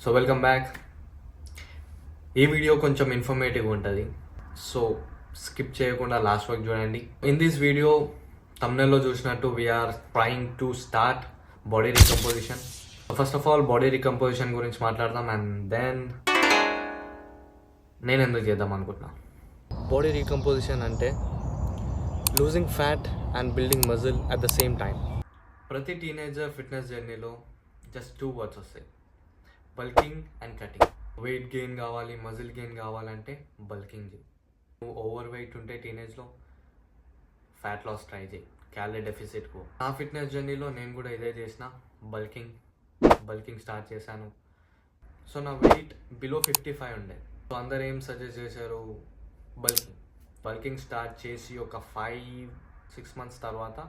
So welcome back. ఈ video కొంచెం informative ఉంటుంది, సో స్కిప్ చేయకుండా లాస్ట్ వరకు చూడండి. ఇన్ దిస్ వీడియో thumbnail చూసినట్టు we are trying to start body recomposition. First of all body recomposition గురించి మాట్లాడదాం, అండ్ దెన్ నేను ఎందుకు చేద్దాం అనుకుంటున్నా. బాడీ రీకంపోజిషన్ అంటే losing fat and building muscle at the same time. ప్రతి టీనేజర్ ఫిట్నెస్ జర్నీలో జస్ట్ 2 words వస్తాయి, bulking and cutting. Weight gain కావాలి, మజిల్ గెయిన్ కావాలంటే బల్కింగ్ చేయి. నువ్వు ఓవర్ వెయిట్ ఉంటే టీనేజ్లో ఫ్యాట్ లాస్ ట్రై చేయి, క్యాలరీ డెఫిసిట్కు. నా ఫిట్నెస్ జర్నీలో నేను కూడా ఇదే చేసిన, బల్కింగ్ స్టార్ట్ చేశాను. సో నా వెయిట్ బిలో 55 ఉండే. సో అందరు ఏం సజెస్ట్ చేశారు, బల్కింగ్ స్టార్ట్ చేసి ఒక 5-6 months తర్వాత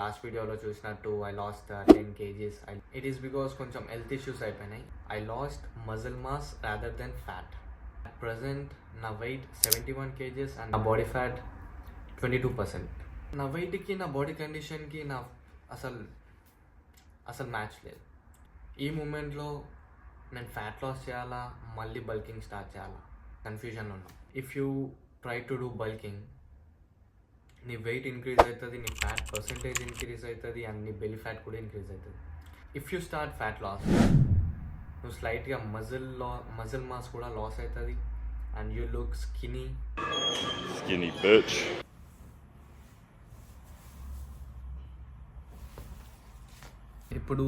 లాస్ట్ వీడియోలో చూసినట్టు I last 10 kgs. It is because కొంచెం హెల్త్ ఇష్యూస్ అయిపోయినాయి. I last muscle mass rather than fat. At present నా వెయిట్ 71 kgs అండ్ నా బాడీ ఫ్యాట్ 22%. నా వెయిట్కి నా బాడీ కండిషన్కి నా అసలు మ్యాచ్ లేదు. ఈ మూమెంట్లో నేను ఫ్యాట్ లాస్ చేయాలా, మళ్ళీ బల్కింగ్ స్టార్ట్ చేయాలా, కన్ఫ్యూజన్లో ఉన్నా. If you try to do bulking, నీ వెయిట్ ఇంక్రీజ్ అవుతుంది, నీ ఫ్యాట్ పర్సంటేజ్ ఇంక్రీజ్ అవుతుంది, అండ్ నీ బెల్లీ ఫ్యాట్ కూడా ఇంక్రీజ్ అవుతుంది. If you start fat loss, నువ్వు స్లైట్గా మజిల్ మాస్ కూడా లాస్ అవుతుంది, and you look skinny bitch. ఇప్పుడు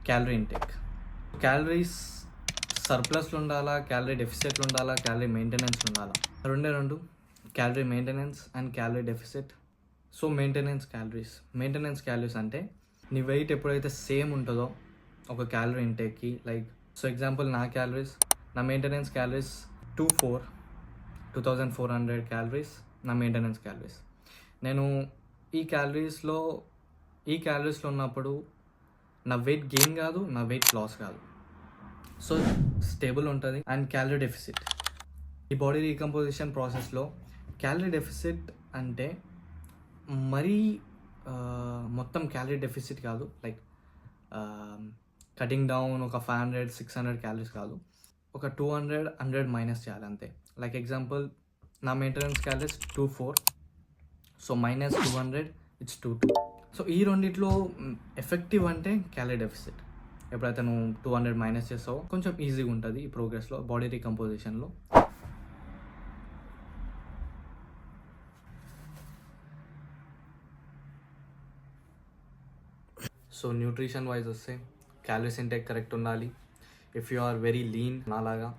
క్యాలరీ ఇంటేక్, క్యాలరీస్ సర్ప్లస్లో ఉండాలా, క్యాలరీ డెఫిసిట్లో ఉండాలా, క్యాలరీ మెయింటెనెన్స్ ఉండాలా, రెండు calorie maintenance and calorie deficit. So maintenance calories అంటే నీ వెయిట్ ఎప్పుడైతే సేమ్ ఉంటుందో ఒక క్యాలరీ ఇంటేక్కి, లైక్ సో ఎగ్జాంపుల్ నా మెయింటెనెన్స్ క్యాలరీస్ 2400 క్యాలరీస్ నా మెయింటెనెన్స్ క్యాలరీస్. నేను ఈ క్యాలరీస్లో ఉన్నప్పుడు నా వెయిట్ గెయిన్ కాదు, నా వెయిట్ లాస్ కాదు, సో స్టేబుల్ ఉంటుంది. అండ్ క్యాలరీ డెఫిసిట్, ఈ బాడీ రీకంపోజిషన్ ప్రాసెస్లో క్యాలరీ డెఫిసిట్ అంటే మరీ మొత్తం క్యాలరీ డెఫిసిట్ కాదు, లైక్ కటింగ్ డౌన్ ఒక 500-600 క్యాలరీస్ కాదు, ఒక 200 మైనస్ చేయాలి అంతే. లైక్ ఎగ్జాంపుల్ నా maintenance calories 24, so minus 200 it's 22. So ఈ రెండిట్లో ఎఫెక్టివ్ అంటే క్యాలరీ డెఫిసిట్. ఎప్పుడైతే నువ్వు 200 మైనస్ చేస్తావో కొంచెం ఈజీగా ఉంటుంది ఈ ప్రోగ్రెస్లో, బాడీ రీకంపోజిషన్లో. సో న్యూట్రిషన్ వైజ్ వస్తే క్యాలరీస్ ఇంటేక్ కరెక్ట్ ఉండాలి. If you are very lean నాలాగా,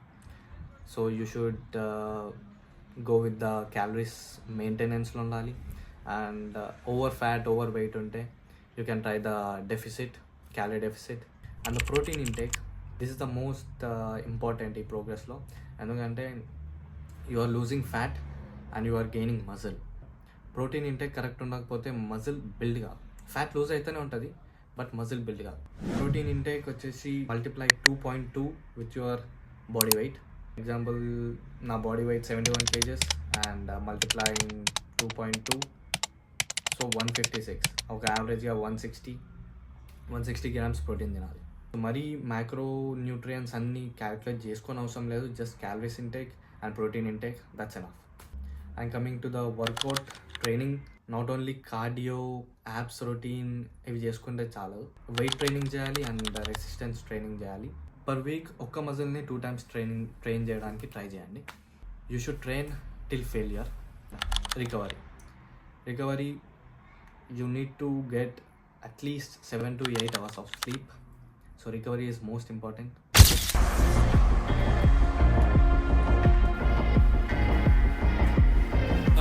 so you should go with the calories మెయింటెనెన్స్లో ఉండాలి. అండ్ ఓవర్ వెయిట్ ఉంటే you can try the calorie deficit. And the protein intake, this is the most important ఈ ప్రోగ్రెస్లో, ఎందుకంటే you are losing fat and you are gaining muscle. Protein intake correct ఉండకపోతే muscle build కాదు, fat loose అయితేనే ఉంటుంది but muscle build కాదు. Protein intake వచ్చేసి multiply 2.2 with your body weight. Example నా body weight 71 kgs and multiplying 2.2, so 156. ఒక యావరేజ్గా 160 grams protein తినాలి. మరీ మ్యాక్రో న్యూట్రియన్స్ అన్నీ క్యాల్కులేట్ చేసుకొని అవసరం లేదు, just calories intake and protein intake, that's enough. And coming to the work out training, not only cardio, apps, routine ఇవి చేసుకుంటే చాలు, వెయిట్ ట్రైనింగ్ చేయాలి అండ్ రెసిస్టెన్స్ ట్రైనింగ్ చేయాలి. పర్ వీక్ ఒక్క మజిల్ని 2 times ట్రైన్ చేయడానికి ట్రై చేయండి. You should train till failure. Recovery you need to get at least 7 to 8 hours of sleep. So recovery is most important.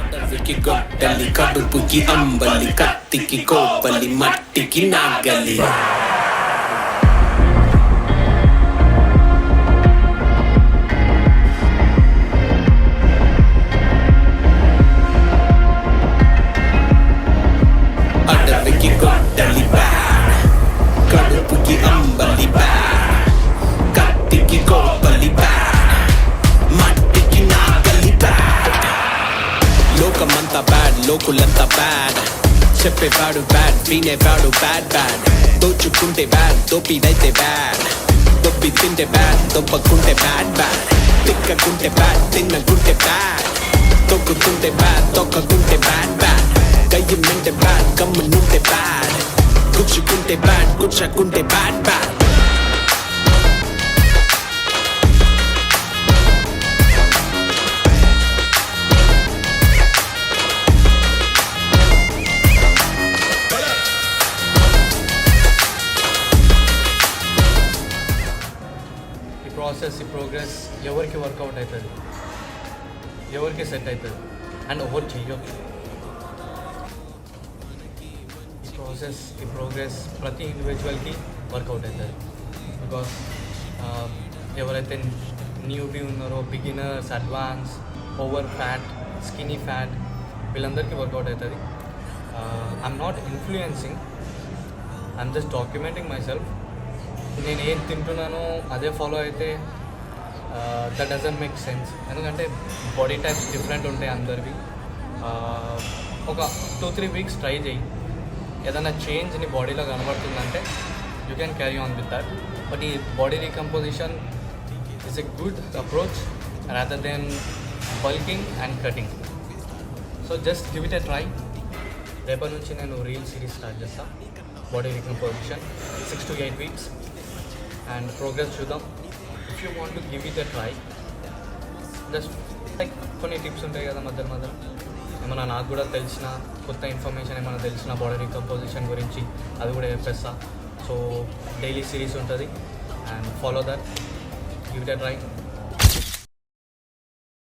అడవికి గొడ్డలి, కడుపుకి అంబలి, కత్తికి కోపలి, మట్టికి నాగలి. అడవికి గొడ్డలి బ్యాడ్, కడుపుకి అంబలి బ్యాడ్, కత్తికి కోపలి బ్యాడ్, మట్టికి నాగలి బ్యాడ్. లోకమంతా బ్యాడ్, లోకులంతా బ్యాడ్, చెప్పేవాడు బ్యాడ్, వినేవాడు బ్యాడ్. దోచుకుంటే బ్యాడ్ దోపిడైతే బ్యాడ్ దొబ్బి తింటే బ్యాడ్ దొబ్బకుంటే బ్యాడ్ బ్యాడ్ తిక్కకుంటే బ్యాడ్ తిన్నకుంటే బ్యాడ్ తొక్కుతుంటే బ్యాడ్ తొక్కకుంటే బ్యాడ్ బ్యాడ్ కయ్యమంటే బ్యాడ్ కమ్మునుంటే బ్యాడ్ గుచ్చుకుంటే బ్యాడ్ గుచ్చకుంటే బ్యాడ్ బ్యాడ్ ఈ ప్రోగ్రెస్ ఎవరికి వర్కౌట్ అవుతుంది, ఎవరికి సెట్ అవుతుంది అండ్ ఎవరు చెయ్యొచ్చు. ఈ ప్రోగ్రెస్ ప్రతి ఇండివిజువల్కి వర్కౌట్ అవుతుంది. బికాస్ ఎవరైతే న్యూబీ ఉన్నారో, beginners, advance, over fat, skinny fat, వీళ్ళందరికీ వర్కౌట్ అవుతుంది. I'm not influencing, I'm just documenting my self. నేను ఏం తింటున్నానో అదే ఫాలో అయితే దట్ డజంట్ మేక్ సెన్స్. ఎందుకంటే బాడీ టైప్స్ డిఫరెంట్ ఉంటాయి అందరివి. ఒక 2-3 వీక్స్ ట్రై చేయి, ఏదైనా చేంజ్ నీ బాడీలో కనబడుతుందంటే you can carry on with that. But ఈ body recomposition is a good approach rather than bulking and cutting. So just give it a try. రేపటి నుంచి నేను రీల్ సిరీస్ స్టార్ట్ చేస్తాను, body recomposition 6 to 8 weeks and progress చూద్దాం. If you want to give it a try, just like కొన్ని tips ఉంటాయి కదా మధ్య ఏమైనా నాకు కూడా తెలిసిన కొత్త ఇన్ఫర్మేషన్ ఏమైనా తెలిసిన బాడీ రీకంపోజిషన్ గురించి అది కూడా చెప్పేస్తా. సో డైలీ సిరీస్ ఉంటుంది and follow that, give it a try.